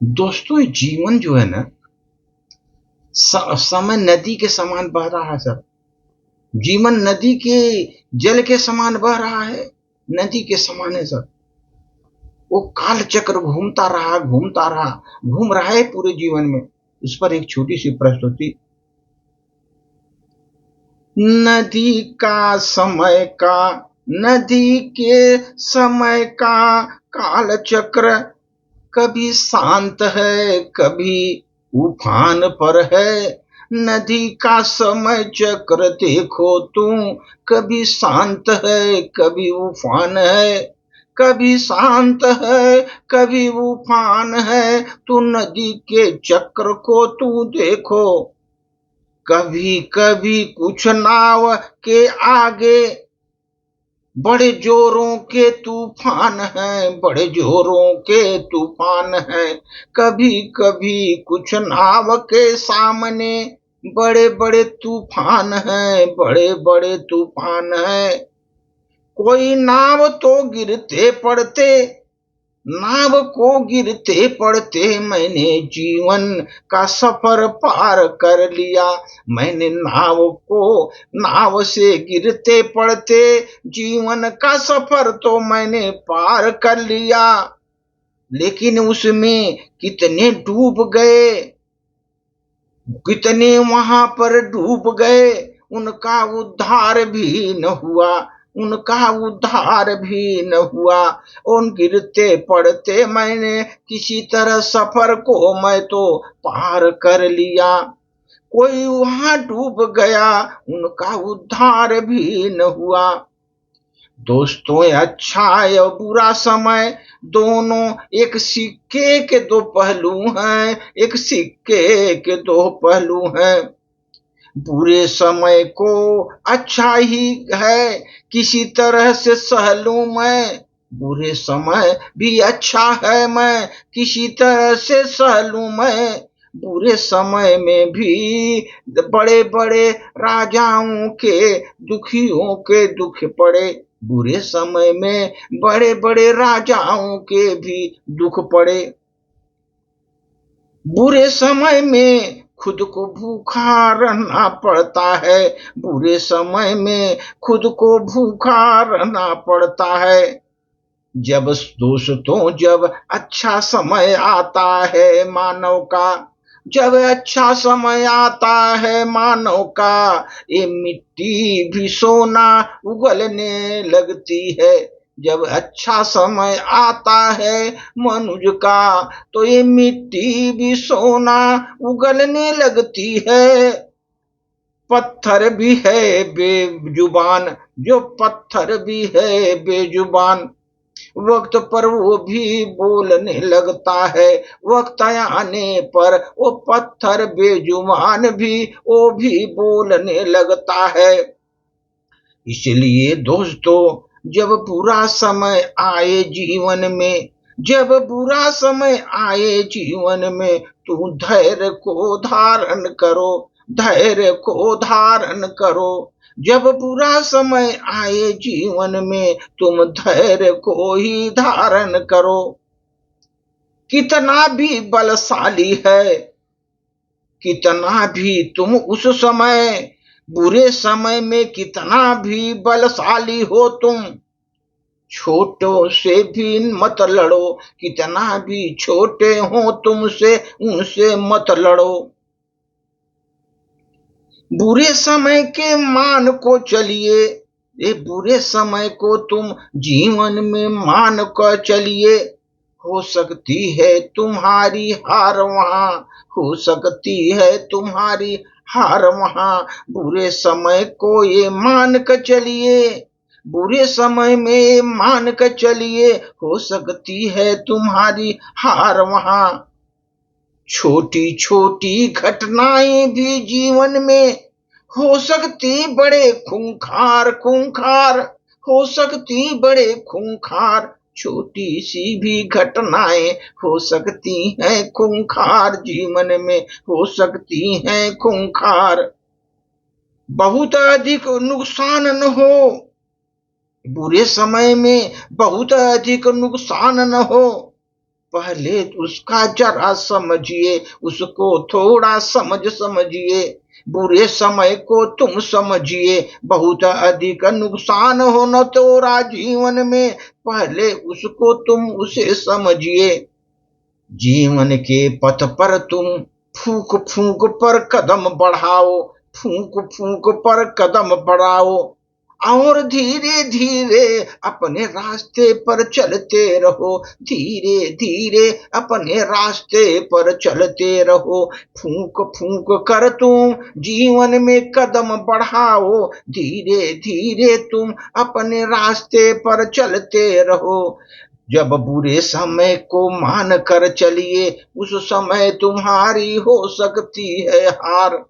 दोस्तों, ये जीवन जो है ना, समय नदी के समान बह रहा है सर। जीवन नदी के जल के समान बह रहा है, नदी के समान है सर। वो काल चक्र घूम रहा है पूरे जीवन में। उस पर एक छोटी सी प्रस्तुति। नदी का समय का नदी के समय का काल चक्र कभी शांत है, कभी उफान पर है। नदी का समय चक्र देखो तुम, कभी शांत है, कभी उफान है। कभी शांत है, कभी उफान है। तू नदी के चक्र को तू देखो। कभी कभी कुछ नाव के आगे बड़े जोरों के तूफान हैं, बड़े जोरों के तूफान हैं। कभी कभी कुछ नाव के सामने बड़े बड़े तूफान हैं, बड़े बड़े तूफान हैं। कोई नाव तो गिरते पड़ते, नाव को गिरते पड़ते मैंने जीवन का सफर पार कर लिया। मैंने नाव से गिरते पड़ते जीवन का सफर तो मैंने पार कर लिया। लेकिन उसमें कितने डूब गए, कितने वहां पर डूब गए, उनका उद्धार भी न हुआ, उनका उद्धार भी न हुआ। उन गिरते पड़ते मैंने किसी तरह सफर को मैं तो पार कर लिया। कोई वहां डूब गया, उनका उद्धार भी न हुआ। दोस्तों, अच्छा या बुरा समय दोनों एक सिक्के के दो पहलू हैं, एक सिक्के के दो पहलू हैं। बुरे समय को अच्छा ही है, किसी तरह से सह लूं मैं। बुरे समय भी अच्छा है, मैं किसी तरह से सह लूं मैं। बुरे समय में भी बड़े बड़े राजाओं के दुखियों के दुख पड़े। बुरे समय में बड़े बड़े राजाओं के भी दुख पड़े। बुरे समय में खुद को भूखा रहना पड़ता है, बुरे समय में खुद को भूखा रहना पड़ता है। जब अच्छा समय आता है मानव का, जब अच्छा समय आता है मानव का, ये मिट्टी भी सोना उगलने लगती है। जब अच्छा समय आता है मनुष्य का, तो ये मिट्टी भी सोना उगलने लगती है। पत्थर भी है बेजुबान, जो पत्थर भी है बेजुबान, वक्त पर वो भी बोलने लगता है। वक्त आने पर वो पत्थर बेजुबान भी, वो भी बोलने लगता है। इसलिए दोस्तों, जब बुरा समय आए जीवन में, जब बुरा समय आए जीवन में, तू धैर्य को धारण करो, धैर्य को धारण करो। जब बुरा समय आए जीवन में, तुम धैर्य को ही धारण करो। कितना भी बलशाली है, कितना भी तुम उस समय बुरे समय में कितना भी बलशाली हो तुम, छोटों से भी मत लड़ो। कितना भी छोटे हो तुमसे, उनसे मत लड़ो। बुरे समय के मान को चलिए, ये बुरे समय को तुम जीवन में मान कर चलिए। हो सकती है तुम्हारी हार वहां, हो सकती है तुम्हारी हार वहां। बुरे समय को ये मान कर चलिए, बुरे समय में मान कर चलिए, हो सकती है तुम्हारी हार वहां। छोटी छोटी घटनाएं भी जीवन में हो सकती बड़े खूंखार खूंखार, हो सकती बड़े खूंखार। छोटी सी भी घटनाएं हो सकती हैं खूंखार, जीवन में हो सकती हैं खूंखार। बहुत अधिक नुकसान न हो, बुरे समय में बहुत अधिक नुकसान न हो, पहले उसका जरा समझिए, उसको थोड़ा समझिए। बुरे समय को तुम समझिए, बहुत अधिक नुकसान हो न तोरा जीवन में, पहले उसको तुम उसे समझिए। जीवन के पथ पर तुम फूक फूक पर कदम बढ़ाओ, फूक फूक पर कदम बढ़ाओ, और धीरे धीरे अपने रास्ते पर चलते रहो, धीरे धीरे अपने रास्ते पर चलते रहो। फूक फूक कर तुम जीवन में कदम बढ़ाओ, धीरे धीरे तुम अपने रास्ते पर चलते रहो। जब बुरे समय को मान कर चलिए, उस समय तुम्हारी हो सकती है हार।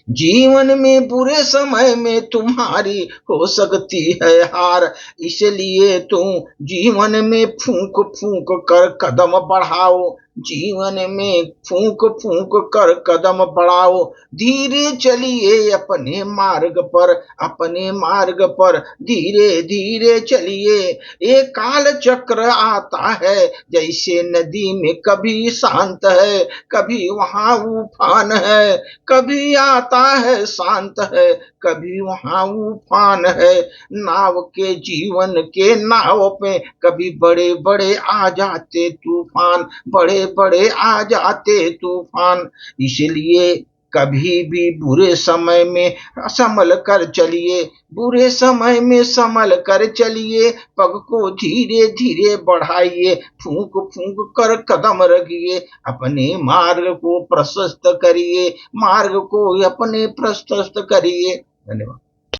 जीवन में बुरे समय में तुम्हारी हो सकती है हार, इसलिए तुम जीवन में फूंक फूंक कर कदम बढ़ाओ, जीवन में फूंक फूंक कर कदम बढ़ाओ। धीरे चलिए अपने मार्ग पर, अपने मार्ग पर धीरे धीरे चलिए। एक काल चक्र आता है, जैसे नदी में कभी शांत है, कभी वहां उफान है, कभी आता है शांत है, कभी वहां उफान है। नाव के जीवन के नाव पे कभी बड़े बड़े आ जाते तूफान, बड़े बड़े आ जाते तूफान। इसलिए कभी भी बुरे समय में संभल कर चलिए, बुरे समय में संभल कर चलिए। पग को धीरे धीरे बढ़ाइए, फूंक फूंक कर कदम रखिए, अपने मार्ग को प्रशस्त करिए, मार्ग को अपने प्रशस्त करिए। धन्यवाद।